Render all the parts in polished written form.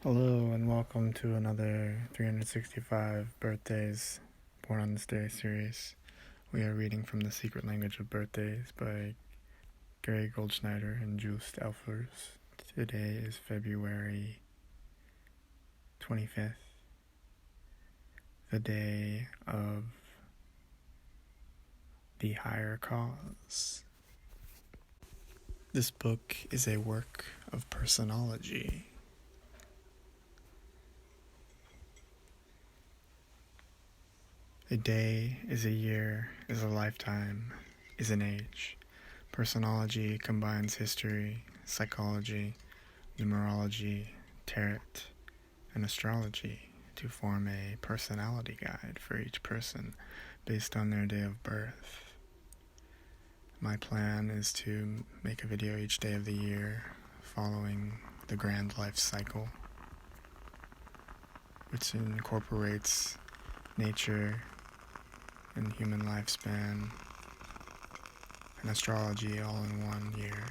Hello and welcome to another 365 Birthdays Born on This Day series. We are reading from The Secret Language of Birthdays by Gary Goldschneider and Jules Elfers. Today is February 25th, the day of the higher cause. This book is a work of personology. A day is a year, is a lifetime, is an age. Personology combines history, psychology, numerology, tarot, and astrology to form a personality guide for each person based on their day of birth. My plan is to make a video each day of the year following the grand life cycle, which incorporates nature and human lifespan and astrology all in one year.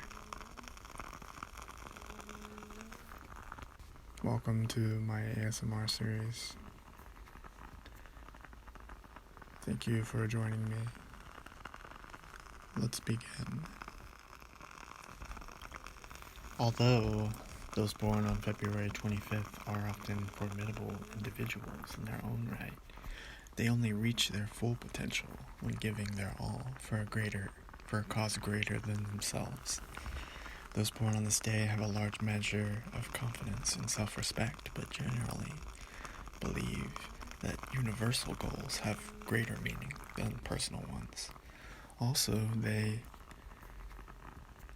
Welcome to my ASMR series. Thank you for joining me. Let's begin. Although those born on February 25th are often formidable individuals in their own right, they only reach their full potential when giving their all for a cause greater than themselves. Those born on this day have a large measure of confidence and self-respect, but generally believe that universal goals have greater meaning than personal ones. Also, they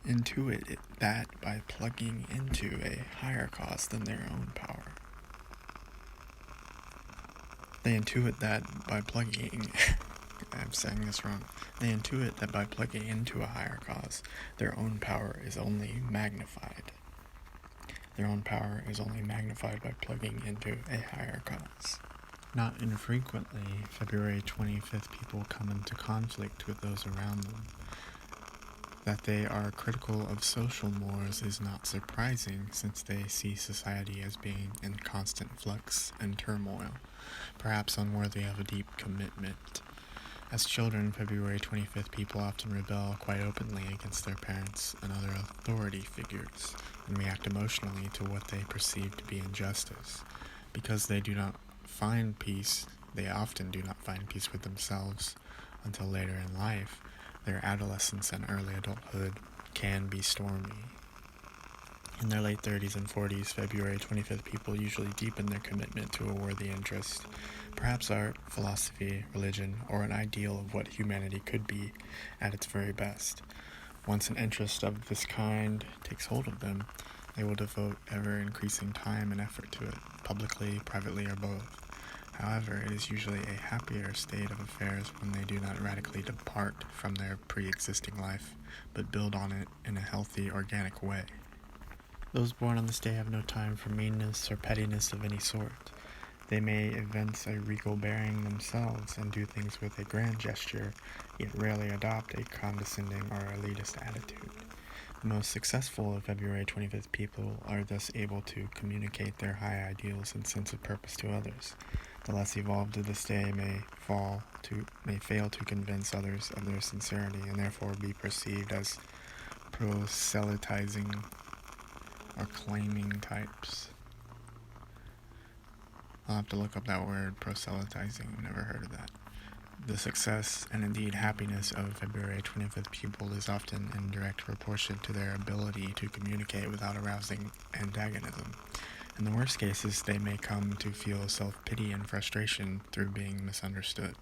intuit that by plugging into a higher cause than their own power. They intuit that by plugging I'm saying this wrong. They intuit that by plugging into a higher cause, their own power is only magnified. Their own power is only magnified by plugging into a higher cause. Not infrequently, February 25th people come into conflict with those around them. That they are critical of social mores is not surprising, since they see society as being in constant flux and turmoil, perhaps unworthy of a deep commitment. As children, February 25th people often rebel quite openly against their parents and other authority figures, and react emotionally to what they perceive to be injustice. Because they do not find peace, they often do not find peace with themselves until later in life. Their adolescence and early adulthood can be stormy. In their late 30s and 40s, February 25th people usually deepen their commitment to a worthy interest, perhaps art, philosophy, religion, or an ideal of what humanity could be at its very best. Once an interest of this kind takes hold of them, they will devote ever-increasing time and effort to it, publicly, privately, or both. However, it is usually a happier state of affairs when they do not radically depart from their pre-existing life, but build on it in a healthy, organic way. Those born on this day have no time for meanness or pettiness of any sort. They may evince a regal bearing themselves and do things with a grand gesture, yet rarely adopt a condescending or elitist attitude. The most successful of February 25th people are thus able to communicate their high ideals and sense of purpose to others. The less evolved of this day may fail to convince others of their sincerity, and therefore be perceived as proselytizing or claiming types. I'll have to look up that word, proselytizing. I've never heard of that. The success and indeed happiness of February 25th people is often in direct proportion to their ability to communicate without arousing antagonism. In the worst cases, they may come to feel self-pity and frustration through being misunderstood.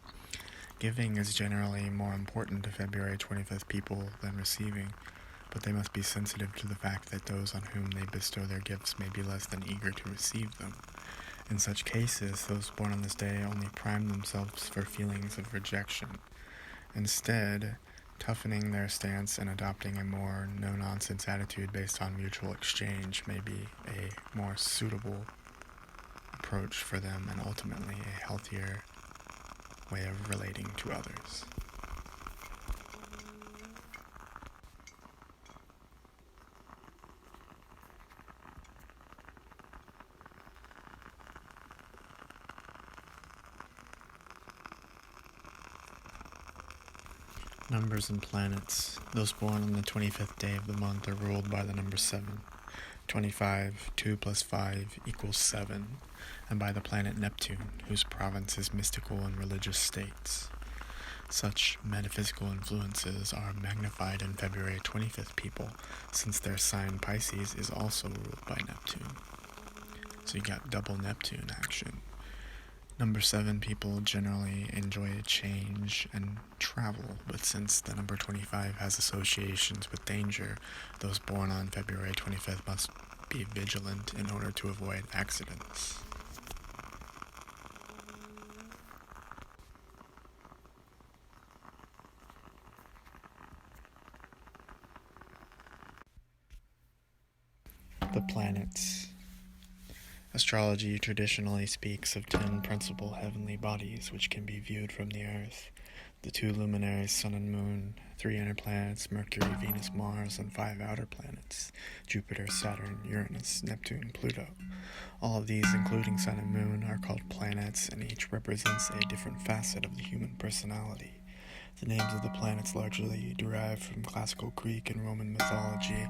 Giving is generally more important to February 25th people than receiving, but they must be sensitive to the fact that those on whom they bestow their gifts may be less than eager to receive them. In such cases, those born on this day only prime themselves for feelings of rejection. Instead, toughening their stance and adopting a more no-nonsense attitude based on mutual exchange may be a more suitable approach for them and ultimately a healthier way of relating to others. Numbers and planets. Those born on the 25th day of the month are ruled by the number 7. 25, 2 plus 5 equals 7, and by the planet Neptune, whose province is mystical and religious states. Such metaphysical influences are magnified in February 25th people, since their sign Pisces is also ruled by Neptune. So you got double Neptune action. Number 7 people generally enjoy change and travel, but since the number 25 has associations with danger, those born on February 25th must be vigilant in order to avoid accidents. The planets. Astrology traditionally speaks of 10 principal heavenly bodies which can be viewed from the Earth. The 2 luminaries, Sun and Moon, 3 inner planets, Mercury, Venus, Mars, and 5 outer planets, Jupiter, Saturn, Uranus, Neptune, Pluto. All of these, including Sun and Moon, are called planets, and each represents a different facet of the human personality. The names of the planets largely derive from classical Greek and Roman mythology,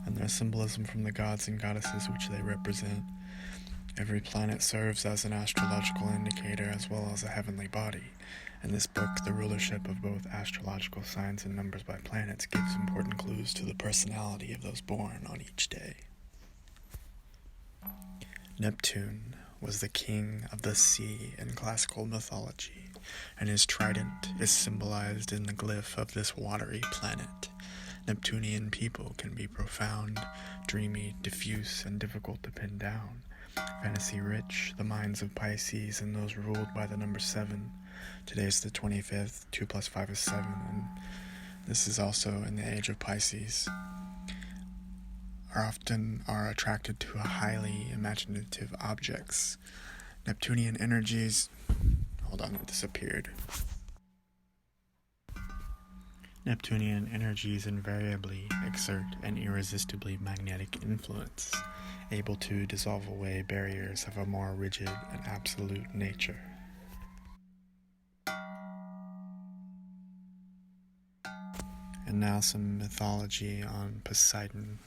and their symbolism from the gods and goddesses which they represent. Every planet serves as an astrological indicator as well as a heavenly body. In this book, the rulership of both astrological signs and numbers by planets gives important clues to the personality of those born on each day. Neptune was the king of the sea in classical mythology, and his trident is symbolized in the glyph of this watery planet. Neptunian people can be profound, dreamy, diffuse, and difficult to pin down. Fantasy-rich, the minds of Pisces and those ruled by the number 7. Today's the 25th, 2 plus 5 is 7, and this is also in the age of Pisces, are attracted to highly imaginative objects. Neptunian energies... Hold on, it disappeared. Neptunian energies invariably exert an irresistibly magnetic influence, able to dissolve away barriers of a more rigid and absolute nature. And now some mythology on Poseidon,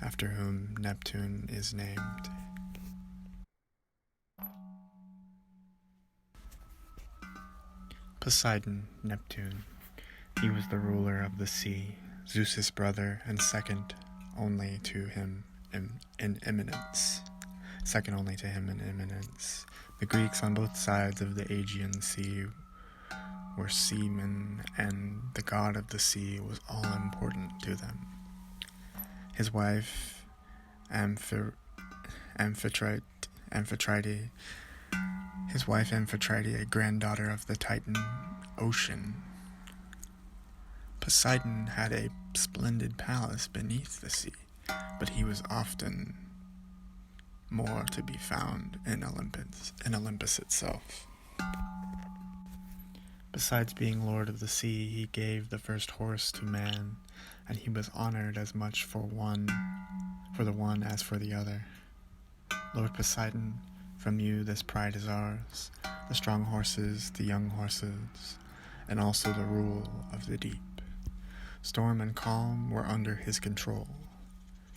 after whom Neptune is named. Poseidon, Neptune. He was the ruler of the sea, Zeus's brother, and second only to him in eminence. The Greeks on both sides of the Aegean Sea were seamen, and the god of the sea was all important to them. His wife, Amphitrite, a granddaughter of the Titan Ocean. Poseidon had a splendid palace beneath the sea, but he was often more to be found in Olympus itself. Besides being lord of the sea, he gave the first horse to man, and he was honored as much for the one as for the other. Lord Poseidon, from you this pride is ours, the strong horses, the young horses, and also the rule of the deep. Storm and calm were under his control.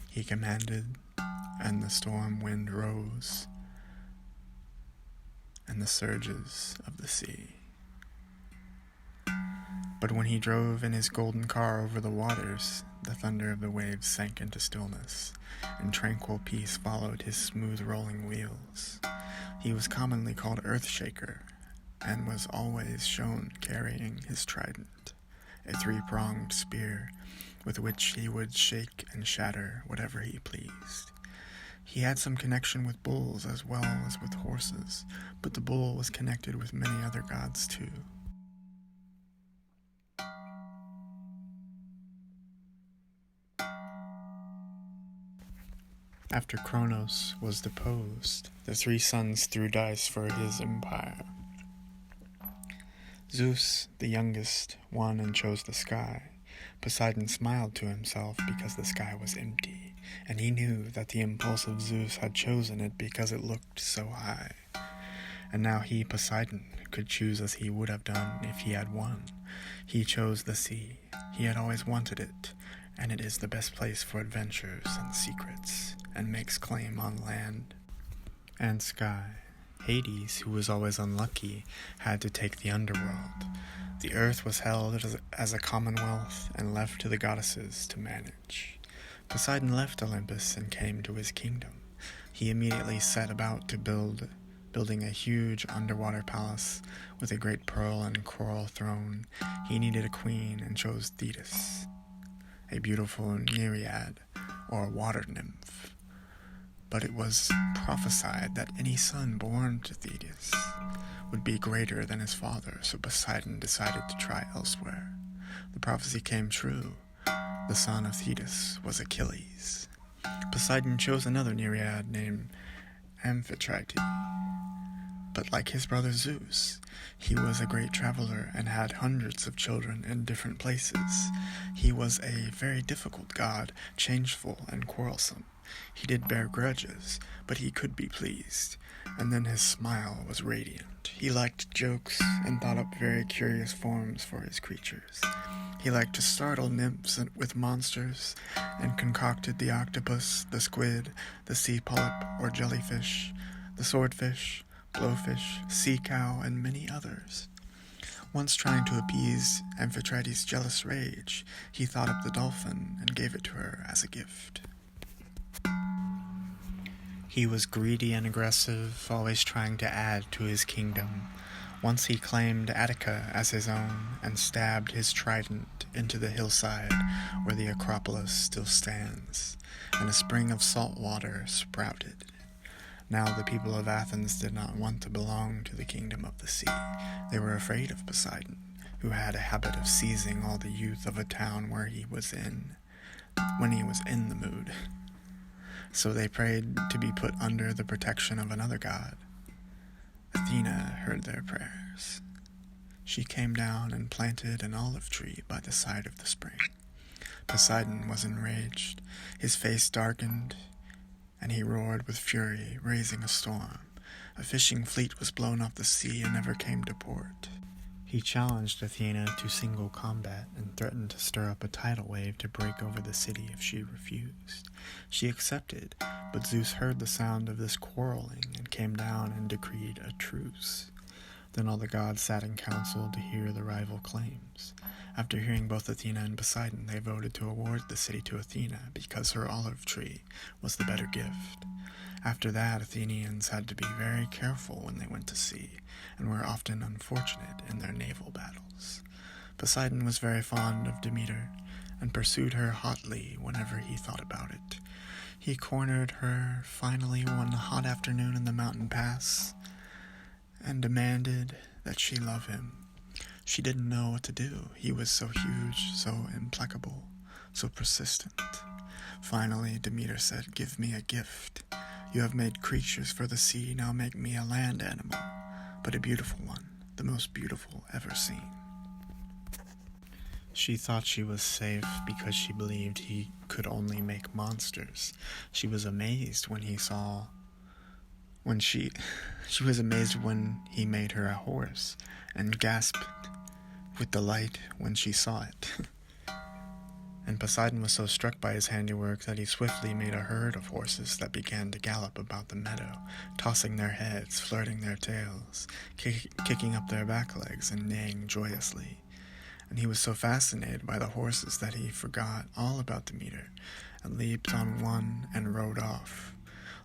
He commanded, and the storm wind rose, and the surges of the sea. But when he drove in his golden car over the waters, the thunder of the waves sank into stillness, and tranquil peace followed his smooth rolling wheels. He was commonly called Earthshaker, and was always shown carrying his trident, a 3-pronged spear with which he would shake and shatter whatever he pleased. He had some connection with bulls as well as with horses, but the bull was connected with many other gods too. After Kronos was deposed, the 3 sons threw dice for his empire. Zeus, the youngest, won and chose the sky. Poseidon smiled to himself because the sky was empty, and he knew that the impulsive Zeus had chosen it because it looked so high. And now he, Poseidon, could choose as he would have done if he had won, He chose the sea. He had always wanted it, and it is the best place for adventures and secrets, and makes claim on land and sky. Hades, who was always unlucky, had to take the underworld. The earth was held as a commonwealth and left to the goddesses to manage. Poseidon left Olympus and came to his kingdom. He immediately set about to building a huge underwater palace with a great pearl and coral throne. He needed a queen and chose Thetis, a beautiful nereid, or water nymph. But it was prophesied that any son born to Thetis would be greater than his father, so Poseidon decided to try elsewhere. The prophecy came true. The son of Thetis was Achilles. Poseidon chose another nereid named Amphitrite. But like his brother Zeus, he was a great traveler and had hundreds of children in different places. He was a very difficult god, changeful and quarrelsome. He did bear grudges, but he could be pleased, and then his smile was radiant. He liked jokes and thought up very curious forms for his creatures. He liked to startle nymphs with monsters, and concocted the octopus, the squid, the sea polyp or jellyfish, the swordfish, blowfish, sea cow, and many others. Once trying to appease Amphitrite's jealous rage, he thought up the dolphin and gave it to her as a gift. He was greedy and aggressive, always trying to add to his kingdom. Once he claimed Attica as his own and stabbed his trident into the hillside where the Acropolis still stands, and a spring of salt water sprouted. Now the people of Athens did not want to belong to the kingdom of the sea. They were afraid of Poseidon, who had a habit of seizing all the youth of a town when he was in the mood. So they prayed to be put under the protection of another god. Athena heard their prayers. She came down and planted an olive tree by the side of the spring. Poseidon was enraged. His face darkened, and he roared with fury, raising a storm. A fishing fleet was blown off the sea and never came to port. He challenged Athena to single combat and threatened to stir up a tidal wave to break over the city if she refused. She accepted, but Zeus heard the sound of this quarreling and came down and decreed a truce. Then all the gods sat in council to hear the rival claims. After hearing both Athena and Poseidon, they voted to award the city to Athena because her olive tree was the better gift. After that, Athenians had to be very careful when they went to sea, and were often unfortunate in their naval battles. Poseidon was very fond of Demeter, and pursued her hotly whenever he thought about it. He cornered her finally one hot afternoon in the mountain pass, and demanded that she love him. She didn't know what to do. He was so huge, so implacable, so persistent. Finally, Demeter said, "Give me a gift. You have made creatures for the sea, now make me a land animal, but a beautiful one, the most beautiful ever seen." She thought she was safe because she believed he could only make monsters. She was amazed when he made her a horse, and gasped with delight when she saw it. And Poseidon was so struck by his handiwork that he swiftly made a herd of horses that began to gallop about the meadow, tossing their heads, flirting their tails, kicking up their back legs, and neighing joyously. And he was so fascinated by the horses that he forgot all about Demeter, and leaped on one and rode off.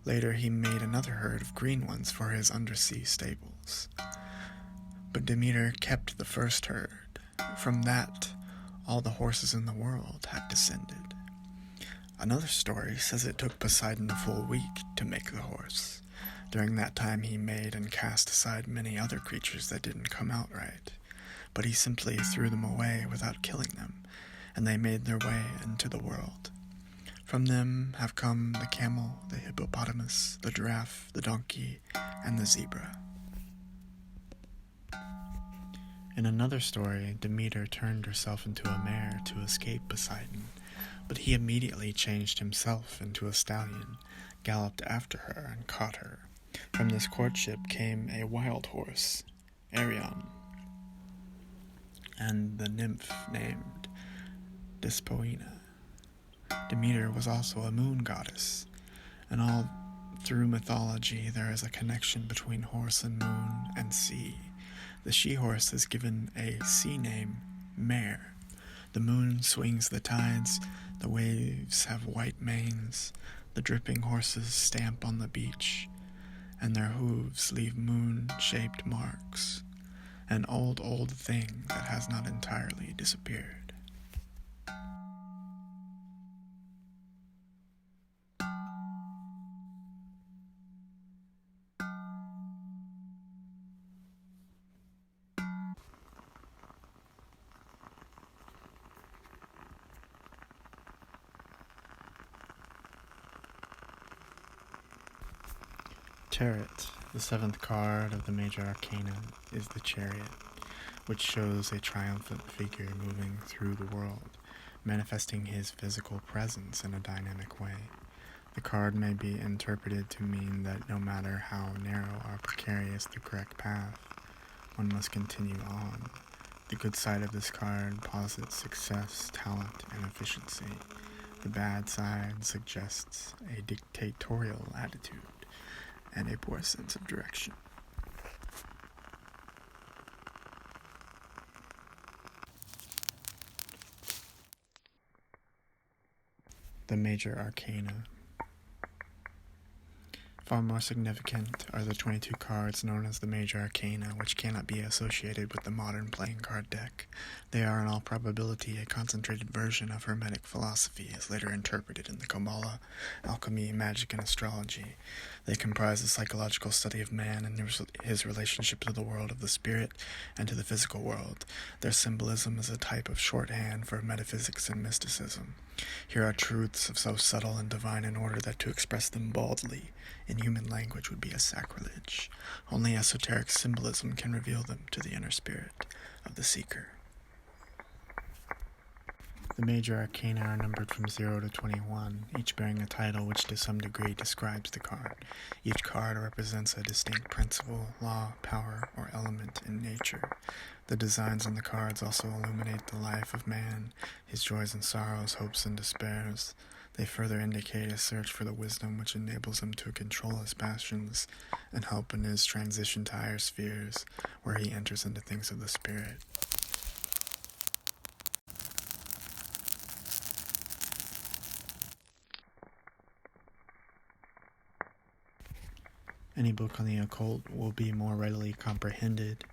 Later he made another herd of green ones for his undersea stables. But Demeter kept the first herd. From that, all the horses in the world had descended. Another story says it took Poseidon a full week to make the horse. During that time he made and cast aside many other creatures that didn't come out right, but he simply threw them away without killing them, and they made their way into the world. From them have come the camel, the hippopotamus, the giraffe, the donkey, and the zebra. In another story, Demeter turned herself into a mare to escape Poseidon, but he immediately changed himself into a stallion, galloped after her, and caught her. From this courtship came a wild horse, Arion. and the nymph named Despoina. Demeter was also a moon goddess, and all through mythology there is a connection between horse and moon and sea. The she-horse is given a sea name, Mare. The moon swings the tides, the waves have white manes, the dripping horses stamp on the beach, and their hooves leave moon-shaped marks, an old thing that has not entirely disappeared. Chariot, the seventh card of the Major Arcana, is the Chariot, which shows a triumphant figure moving through the world, manifesting his physical presence in a dynamic way. The card may be interpreted to mean that no matter how narrow or precarious the correct path, one must continue on. The good side of this card posits success, talent, and efficiency. The bad side suggests a dictatorial attitude and a poor sense of direction. The Major Arcana. Far more significant are the 22 cards known as the Major Arcana, which cannot be associated with the modern playing card deck. They are in all probability a concentrated version of Hermetic philosophy as later interpreted in the Kabbalah, Alchemy, magic, and astrology. They comprise the psychological study of man and his relationship to the world of the spirit and to the physical world. Their symbolism is a type of shorthand for metaphysics and mysticism. Here are truths so subtle and divine in order that to express them baldly in human language would be a sacrilege. Only esoteric symbolism can reveal them to the inner spirit of the seeker. The Major Arcana are numbered from 0 to 21, each bearing a title which to some degree describes the card. Each card represents a distinct principle, law, power, or element in nature. The designs on the cards also illuminate the life of man, his joys and sorrows, hopes and despairs. They further indicate a search for the wisdom which enables him to control his passions and help in his transition to higher spheres, where he enters into things of the spirit. Any book on the occult will be more readily comprehended.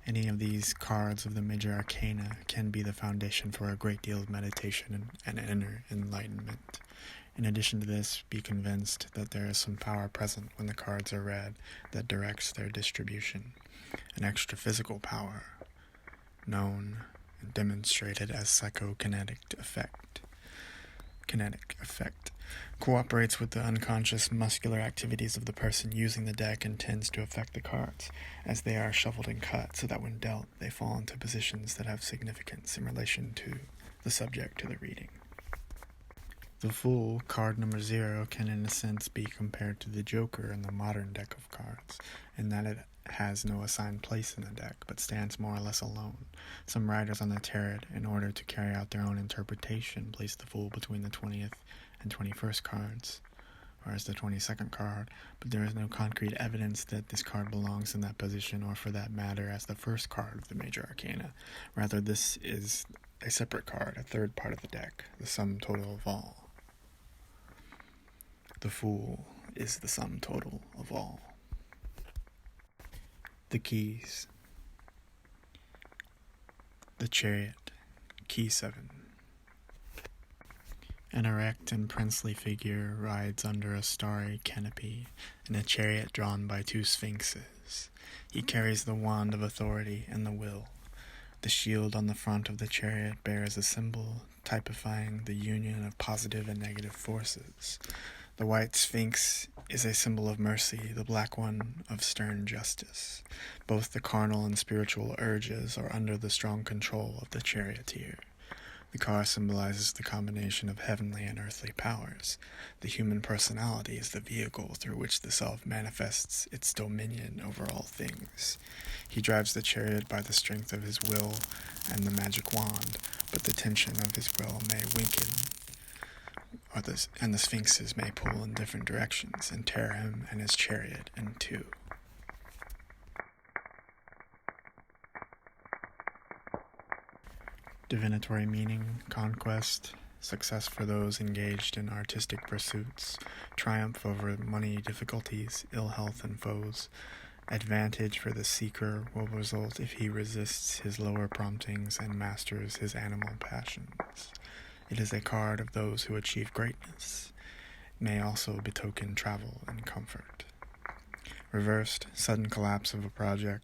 Any of these cards of the Major Arcana can be the foundation for a great deal of meditation and inner enlightenment. In addition to this, be convinced that there is some power present when the cards are read that directs their distribution. An extra physical power, known and demonstrated as psychokinetic effect. Kinetic effect cooperates with the unconscious muscular activities of the person using the deck and tends to affect the cards as they are shuffled and cut so that when dealt they fall into positions that have significance in relation to the subject to the reading. The Fool, card number 0, can in a sense be compared to the Joker in the modern deck of cards, in that it has no assigned place in the deck, but stands more or less alone. Some writers on the tarot, in order to carry out their own interpretation, place the Fool between the 20th and 21st cards, or as the 22nd card, but there is no concrete evidence that this card belongs in that position, or for that matter, as the first card of the Major Arcana. Rather, this is a separate card, a third part of the deck, the sum total of all. The Fool is the sum total of all. The keys. The Chariot Key 7. An erect and princely figure rides under a starry canopy in a chariot drawn by 2 sphinxes. He carries the wand of authority and the will. The shield on the front of the chariot bears a symbol typifying the union of positive and negative forces. The white sphinx is a symbol of mercy, the black one of stern justice. Both the carnal and spiritual urges are under the strong control of the charioteer. The car symbolizes the combination of heavenly and earthly powers. The human personality is the vehicle through which the self manifests its dominion over all things. He drives the chariot by the strength of his will and the magic wand, but the tension of his will may weaken, and the sphinxes may pull in different directions and tear him and his chariot in two. Divinatory meaning, conquest, success for those engaged in artistic pursuits, triumph over money difficulties, ill health and foes. Advantage for the seeker will result if he resists his lower promptings and masters his animal passions. It is a card of those who achieve greatness. It may also betoken travel and comfort. Reversed, sudden collapse of a project,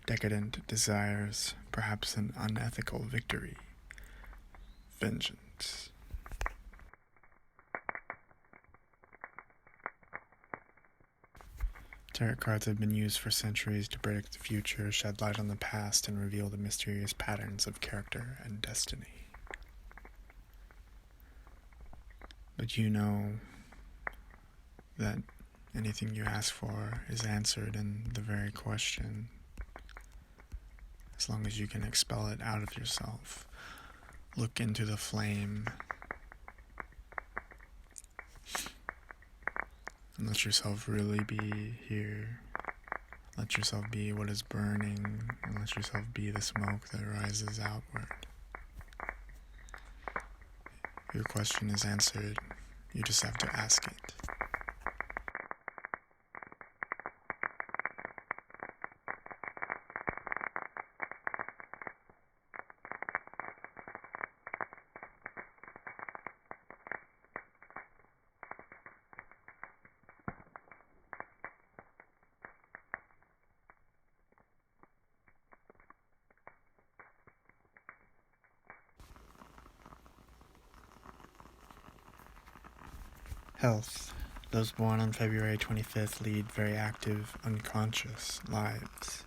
decadent desires, perhaps an unethical victory. Vengeance. Tarot cards have been used for centuries to predict the future, shed light on the past, and reveal the mysterious patterns of character and destiny. But you know that anything you ask for is answered in the very question, as long as you can expel it out of yourself. Look into the flame and let yourself really be here. Let yourself be what is burning, and let yourself be the smoke that rises outward. Your question is answered. You just have to ask it. Health. Those born on February 25th lead very active, unconscious lives.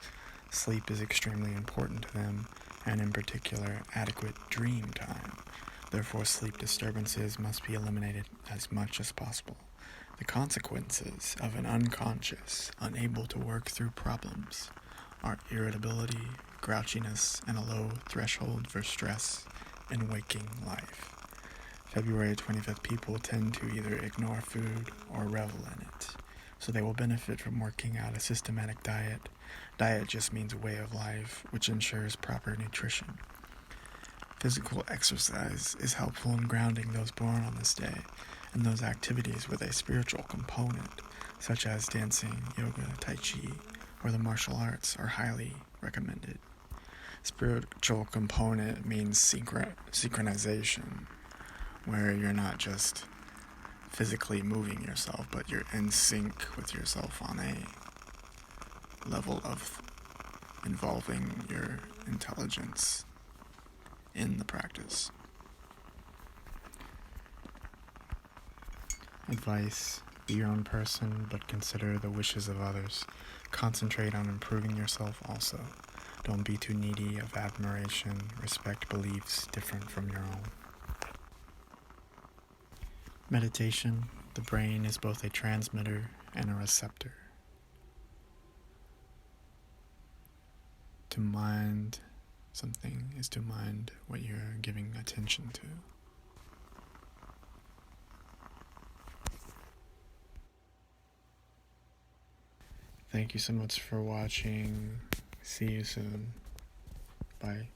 Sleep is extremely important to them, and in particular, adequate dream time. Therefore, sleep disturbances must be eliminated as much as possible. The consequences of an unconscious, unable to work through problems, are irritability, grouchiness, and a low threshold for stress in waking life. February 25th people tend to either ignore food or revel in it, so they will benefit from working out a systematic diet. Diet just means a way of life, which ensures proper nutrition. Physical exercise is helpful in grounding those born on this day, and those activities with a spiritual component, such as dancing, yoga, tai chi, or the martial arts, are highly recommended. Spiritual component means synchronization, where you're not just physically moving yourself, but you're in sync with yourself on a level of involving your intelligence in the practice. Advice: be your own person, but consider the wishes of others. Concentrate on improving yourself also. Don't be too needy of admiration. Respect beliefs different from your own. Meditation. The brain is both a transmitter and a receptor. To mind something is to mind what you're giving attention to. Thank you so much for watching. See you soon. Bye.